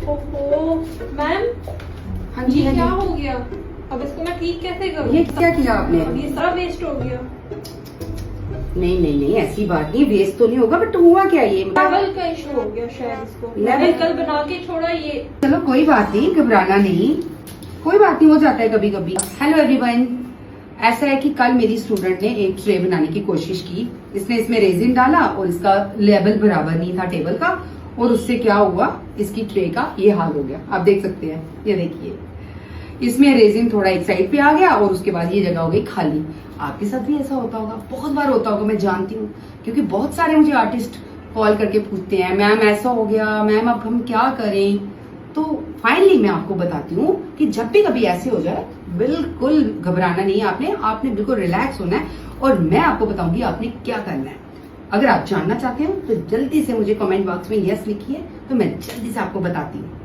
ओहो मैम, हाँ जी, ये हाँ क्या जी। हो गया? अब इसको मैं ठीक कैसे करूँ? ये क्या किया आपने? अब ये सारा वेस्ट हो गया। नहीं नहीं नहीं, ऐसी बात नहीं, वेस्ट तो नहीं होगा, बट हुआ क्या ये? लेवल का इशू हो गया शायद इसको। लेवल? मैंने कल बना के छोड़ा ये। चलो कोई बात नहीं, घबराना नहीं, कोई बात नहीं, हो जाता है कभी कभी। हेलो एवरीवन, ऐसा है कि कल मेरी स्टूडेंट ने एक ट्रे बनाने की कोशिश की। इसने इसमें रेजिन डाला और इसका लेवल बराबर नहीं था टेबल का, और उससे क्या हुआ, इसकी ट्रे का ये हाल हो गया। आप देख सकते हैं, ये देखिए, इसमें रेजिन थोड़ा एक साइड पे आ गया और उसके बाद ये जगह हो गई खाली। आपके साथ भी ऐसा होता होगा, बहुत बार होता होगा, मैं जानती हूँ, क्योंकि बहुत सारे मुझे आर्टिस्ट कॉल करके पूछते हैं, मैम ऐसा हो गया, मैम अब हम क्या करें। तो फाइनली मैं आपको बताती हूँ कि जब भी कभी ऐसे हो जाए, बिल्कुल घबराना नहीं है, आपने बिल्कुल रिलैक्स होना है, और मैं आपको बताऊंगी आपने क्या करना है। अगर आप जानना चाहते हो तो जल्दी से मुझे कमेंट बॉक्स में यस लिखिए, तो मैं जल्दी से आपको बताती हूँ।